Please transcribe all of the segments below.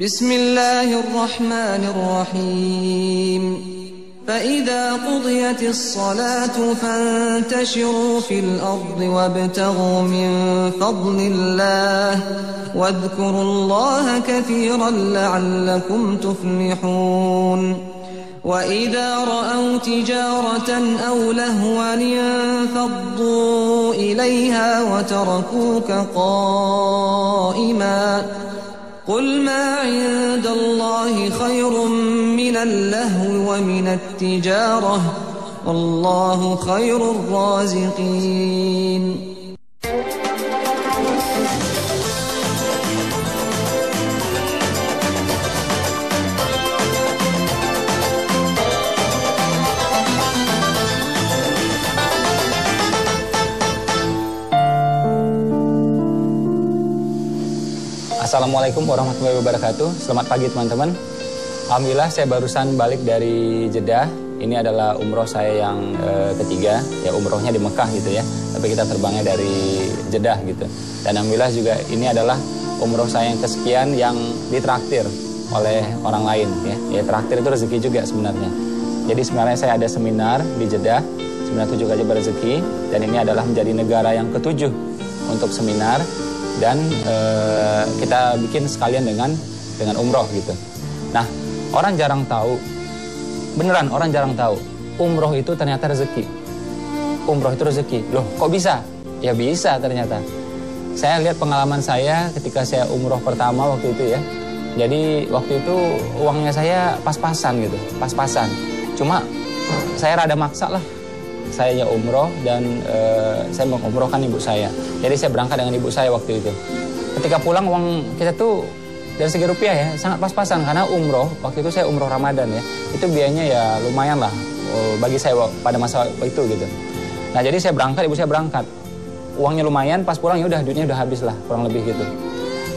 Bismillahirrahmanirrahim. فإذا قضيت الصلاة فانتشروا في الأرض وابتغوا من فضل الله واذكروا الله كثيرا لعلكم تفلحون وإذا رأوا تجارة أو لهوا انفضوا إليها وتركوك قائما قل ما عند الله خير من اللهو ومن التجارة والله خير الرازقين. Assalamualaikum warahmatullahi wabarakatuh. Selamat pagi teman-teman. Alhamdulillah saya barusan balik dari Jeddah. Ini adalah umroh saya yang ketiga. Ya umrohnya di Mekah gitu ya. Tapi kita terbangnya dari Jeddah gitu. Dan alhamdulillah juga ini adalah umroh saya yang kesekian yang ditraktir oleh orang lain ya. Ya traktir itu rezeki juga sebenarnya. Jadi sebenarnya saya ada seminar di Jeddah. Seminar 7 Gajah Berrezeki. Dan ini adalah menjadi negara yang ke-7 untuk seminar. Dan kita bikin sekalian dengan umroh gitu. Nah, orang jarang tahu, beneran orang jarang tahu, umroh itu ternyata rezeki. Umroh itu rezeki. Loh, kok bisa? Ya bisa ternyata. Saya lihat pengalaman saya ketika saya umroh pertama waktu itu ya. Jadi waktu itu uangnya saya pas-pasan gitu, pas-pasan. Cuma saya rada maksa lah. Saya umroh dan saya mengumrohkan ibu saya. Jadi saya berangkat dengan ibu saya waktu itu. Ketika pulang uang kita tuh dari segi rupiah ya sangat pas-pasan karena umroh waktu itu saya umroh Ramadan ya. Itu biayanya ya lumayan lah bagi saya pada masa itu gitu. Nah jadi saya berangkat, ibu saya berangkat. Uangnya lumayan, pas pulang ya udah duitnya udah habis lah kurang lebih gitu.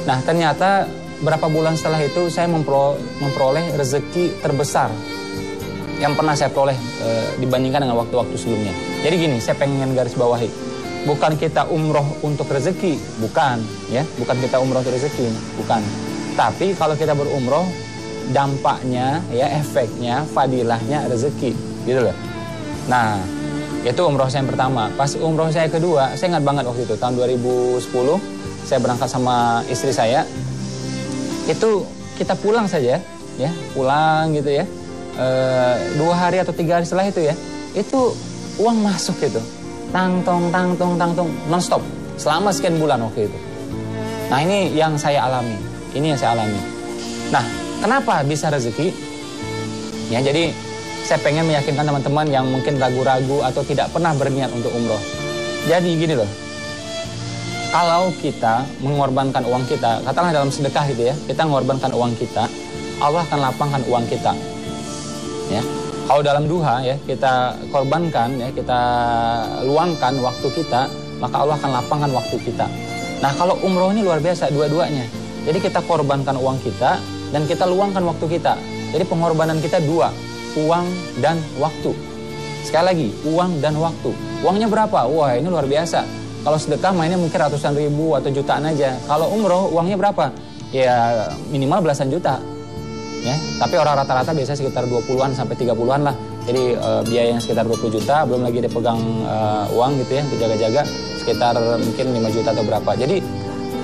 Nah ternyata berapa bulan setelah itu saya memperoleh rezeki terbesar yang pernah saya peroleh dibandingkan dengan waktu-waktu sebelumnya. Jadi gini, saya pengen garis bawahi. Bukan kita umroh untuk rezeki, bukan. Ya, bukan kita umroh untuk rezeki, bukan. Tapi kalau kita berumroh, dampaknya, ya efeknya, fadilahnya rezeki. Gitu loh. Nah, itu umroh saya yang pertama. Pas umroh saya kedua, saya ingat banget waktu itu, tahun 2010, saya berangkat sama istri saya. Itu kita pulang saja, ya, pulang gitu ya. 2 hari atau 3 hari setelah itu ya, itu uang masuk gitu, tangtong non-stop selama sekian bulan waktu itu. Nah ini yang saya alami, Nah kenapa bisa rezeki? Ya jadi saya pengen meyakinkan teman-teman yang mungkin ragu-ragu atau tidak pernah berniat untuk umroh. Jadi gini loh, kalau kita mengorbankan uang kita, katakanlah dalam sedekah gitu ya, kita mengorbankan uang kita, Allah akan lapangkan uang kita. Ya, kalau dalam duha ya kita korbankan ya kita luangkan waktu kita, maka Allah akan lapangkan waktu kita. Nah kalau umroh ini luar biasa dua-duanya. Jadi kita korbankan uang kita dan kita luangkan waktu kita. Jadi pengorbanan kita 2, uang dan waktu. Sekali lagi uang dan waktu. Uangnya berapa? Wah ini luar biasa. Kalau sedekah mainnya mungkin ratusan ribu atau jutaan aja. Kalau umroh uangnya berapa? Ya minimal belasan juta. Ya, tapi orang rata-rata biasanya sekitar 20-an sampai 30-an lah. Jadi biaya yang sekitar 20 juta, belum lagi dia pegang uang gitu ya, berjaga-jaga sekitar mungkin 5 juta atau berapa. Jadi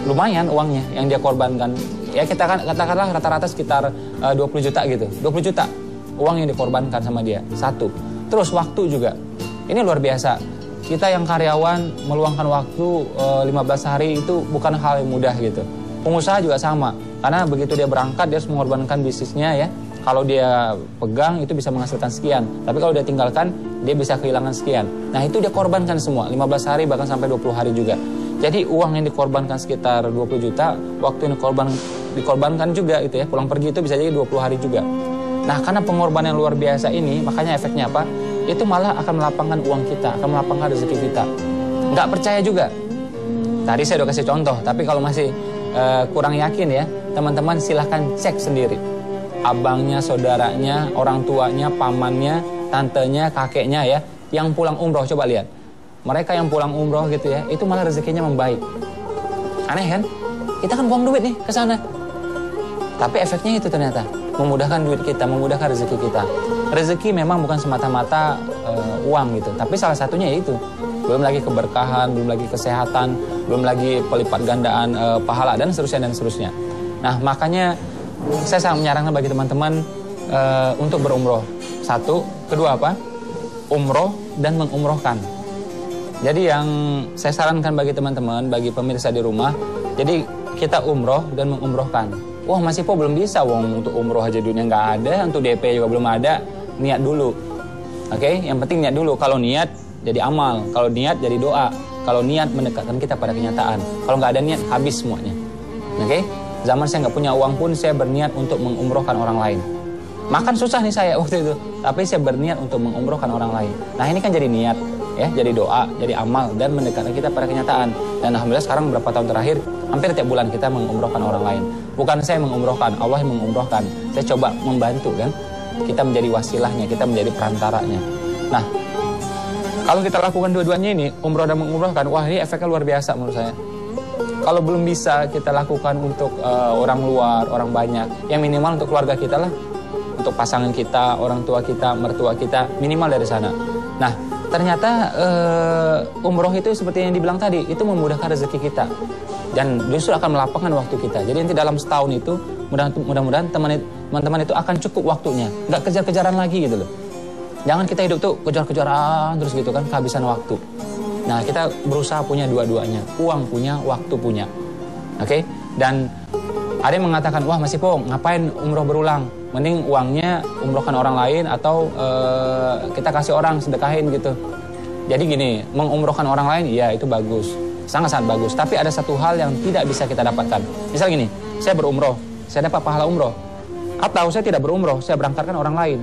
lumayan uangnya yang dia korbankan. Ya kita katakanlah rata-rata sekitar 20 juta gitu. 20 juta uang yang dikorbankan sama dia. 1. Terus waktu juga. Ini luar biasa. Kita yang karyawan meluangkan waktu 15 hari itu bukan hal yang mudah gitu. Pengusaha juga sama. Karena begitu dia berangkat, dia harus mengorbankan bisnisnya ya. Kalau dia pegang, itu bisa menghasilkan sekian. Tapi kalau dia tinggalkan, dia bisa kehilangan sekian. Nah itu dia korbankan semua, 15 hari bahkan sampai 20 hari juga. Jadi uang yang dikorbankan sekitar 20 juta, waktu yang dikorbankan juga itu ya. Pulang pergi itu bisa jadi 20 hari juga. Nah karena pengorbanan yang luar biasa ini, makanya efeknya apa? Itu malah akan melapangkan uang kita, akan melapangkan rezeki kita. Nggak percaya juga. Tadi saya udah kasih contoh, tapi kalau masih kurang yakin ya, teman-teman silahkan cek sendiri. Abangnya, saudaranya, orang tuanya, pamannya, tantenya, kakeknya ya, yang pulang umroh, coba lihat. Mereka yang pulang umroh gitu ya, itu malah rezekinya membaik. Aneh kan? Kita kan buang duit nih ke sana. Tapi efeknya itu ternyata memudahkan duit kita, memudahkan rezeki kita. Rezeki memang bukan semata-mata uang gitu, tapi salah satunya itu. Belum lagi keberkahan, belum lagi kesehatan, belum lagi pelipat gandaan pahala dan seterusnya dan seterusnya. Nah, makanya saya sangat menyarankan bagi teman-teman untuk berumroh. Satu, kedua apa? Umroh dan mengumrohkan. Jadi yang saya sarankan bagi teman-teman, bagi pemirsa di rumah, jadi kita umroh dan mengumrohkan. Wah, masih po belum bisa, wong untuk umroh aja duitnya nggak ada, untuk DP juga belum ada. Niat dulu, oke? Yang penting niat dulu. Kalau niat jadi amal, kalau niat jadi doa, kalau niat mendekatkan kita pada kenyataan. Kalau nggak ada niat, habis semuanya, oke? Zaman saya nggak punya uang pun saya berniat untuk mengumrohkan orang lain. Makan susah nih saya waktu itu, tapi saya berniat untuk mengumrohkan orang lain. Nah ini kan jadi niat, ya, jadi doa, jadi amal dan mendekatkan kita pada kenyataan. Dan alhamdulillah sekarang beberapa tahun terakhir hampir tiap bulan kita mengumrohkan orang lain. Bukan saya mengumrohkan, Allah yang mengumrohkan. Saya coba membantu kan. Kita menjadi wasilahnya, kita menjadi perantaranya. Nah, kalau kita lakukan dua-duanya ini, umroh dan mengumrohkan, wah ini efeknya luar biasa menurut saya. Kalau belum bisa kita lakukan untuk orang luar, orang banyak, yang minimal untuk keluarga kita lah. Untuk pasangan kita, orang tua kita, mertua kita, minimal dari sana. Nah, ternyata umroh itu seperti yang dibilang tadi, itu memudahkan rezeki kita. Dan justru akan melapangkan waktu kita. Jadi nanti dalam setahun itu, mudah-mudahan teman-teman itu akan cukup waktunya. Nggak kejar-kejaran lagi gitu loh. Jangan kita hidup tuh kejar-kejaran terus gitu kan, kehabisan waktu. Nah, kita berusaha punya dua-duanya. Uang punya, waktu punya. Oke? Dan ada yang mengatakan, wah masih po, ngapain umroh berulang? Mending uangnya umrohkan orang lain atau kita kasih orang, sedekahin gitu. Jadi gini, mengumrohkan orang lain, ya itu bagus. Sangat-sangat bagus. Tapi ada satu hal yang tidak bisa kita dapatkan. Misal gini, saya berumroh, saya dapat pahala umroh. Atau saya tidak berumroh, saya berangkatkan orang lain.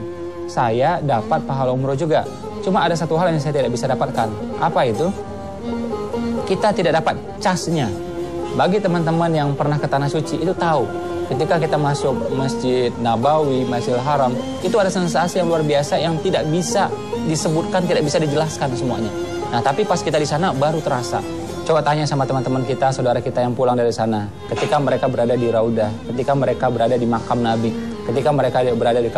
Saya dapat pahala umroh juga. Cuma ada satu hal yang saya tidak bisa dapatkan. Apa itu? Kita tidak dapat casnya. Bagi teman-teman yang pernah ke Tanah Suci, itu tahu. Ketika kita masuk Masjid Nabawi, Masjidil Haram, itu ada sensasi yang luar biasa yang tidak bisa disebutkan, tidak bisa dijelaskan semuanya. Nah, tapi pas kita di sana baru terasa. Coba tanya sama teman-teman kita, saudara kita yang pulang dari sana. Ketika mereka berada di Raudah, ketika mereka berada di makam Nabi, ketika mereka berada di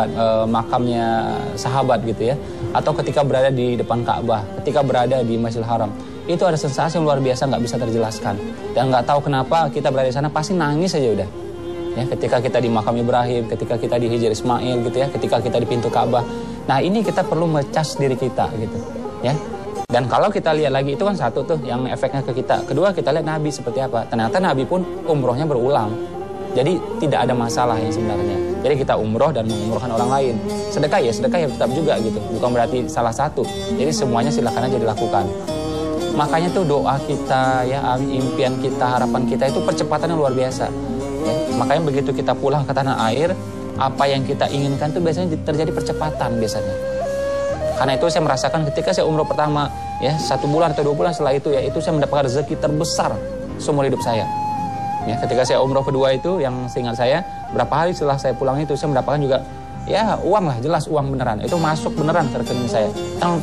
makamnya sahabat gitu ya, atau ketika berada di depan Ka'bah, ketika berada di Masjidil Haram, itu ada sensasi yang luar biasa, nggak bisa terjelaskan. Dan nggak tahu kenapa kita berada di sana pasti nangis aja udah. Ya, ketika kita di makam Ibrahim, ketika kita di Hijr Ismail gitu ya, ketika kita di pintu Ka'bah. Nah ini kita perlu mecas diri kita gitu ya. Dan kalau kita lihat lagi itu kan satu tuh yang efeknya ke kita. Kedua kita lihat Nabi seperti apa. Ternyata Nabi pun umrohnya berulang. Jadi tidak ada masalah yang sebenarnya. Jadi kita umroh dan mengumrohkan orang lain. Sedekah ya tetap juga gitu. Bukan berarti salah satu. Jadi semuanya silakan aja dilakukan. Makanya tuh doa kita ya, impian kita, harapan kita itu percepatannya luar biasa. Ya, makanya begitu kita pulang ke tanah air, apa yang kita inginkan tuh biasanya terjadi percepatan biasanya. Karena itu saya merasakan ketika saya umroh pertama, ya 1 bulan atau 2 bulan setelah itu, ya itu saya mendapatkan rezeki terbesar seumur hidup saya. Ya, ketika saya umroh kedua itu, yang seingat saya, berapa hari setelah saya pulang itu, saya mendapatkan juga, ya uang lah, jelas uang beneran. Itu masuk beneran ke rekening saya, tang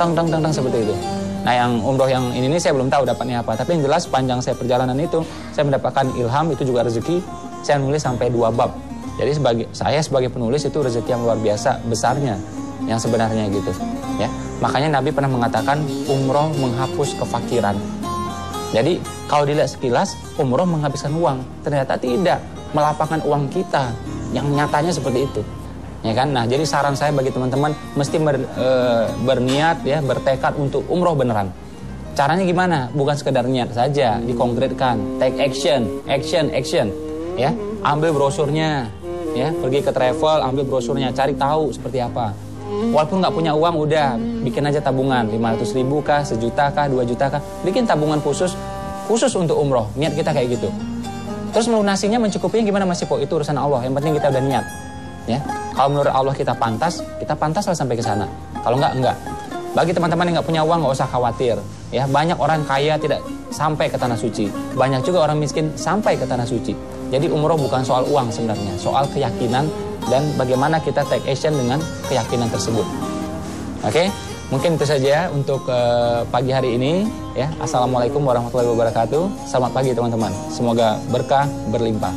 seperti itu. Nah yang umroh yang ini saya belum tahu dapatnya apa, tapi yang jelas panjang saya perjalanan itu, saya mendapatkan ilham, itu juga rezeki. Saya nulis sampai 2 bab. Jadi saya sebagai penulis itu rezeki yang luar biasa besarnya, yang sebenarnya gitu. Ya, makanya Nabi pernah mengatakan umroh menghapus kefakiran. Jadi kalau dilihat sekilas umroh menghabiskan uang, ternyata tidak, melapangkan uang kita, yang nyatanya seperti itu. Ya kan? Nah, jadi saran saya bagi teman-teman mesti berniat ya, bertekad untuk umroh beneran. Caranya gimana? Bukan sekedar niat saja, dikonkretkan, take action. Ya, ambil brosurnya, ya, pergi ke travel, ambil brosurnya, cari tahu seperti apa. Walaupun nggak punya uang, udah bikin aja tabungan 500.000 kah, 1 juta kah, 2 juta kah, bikin tabungan khusus untuk umroh. Niat kita kayak gitu. Terus melunasinya, mencukupinya gimana Mas Ipo? Itu urusan Allah. Yang penting kita udah niat. Ya, kalau menurut Allah kita pantas lah sampai ke sana. Kalau enggak. Bagi teman-teman yang nggak punya uang, nggak usah khawatir. Ya, banyak orang kaya tidak sampai ke Tanah Suci. Banyak juga orang miskin sampai ke Tanah Suci. Jadi umroh bukan soal uang sebenarnya, soal keyakinan dan bagaimana kita take action dengan keyakinan tersebut. Oke, mungkin itu saja untuk pagi hari ini. Ya, Assalamualaikum warahmatullahi wabarakatuh. Selamat pagi teman-teman. Semoga berkah berlimpah.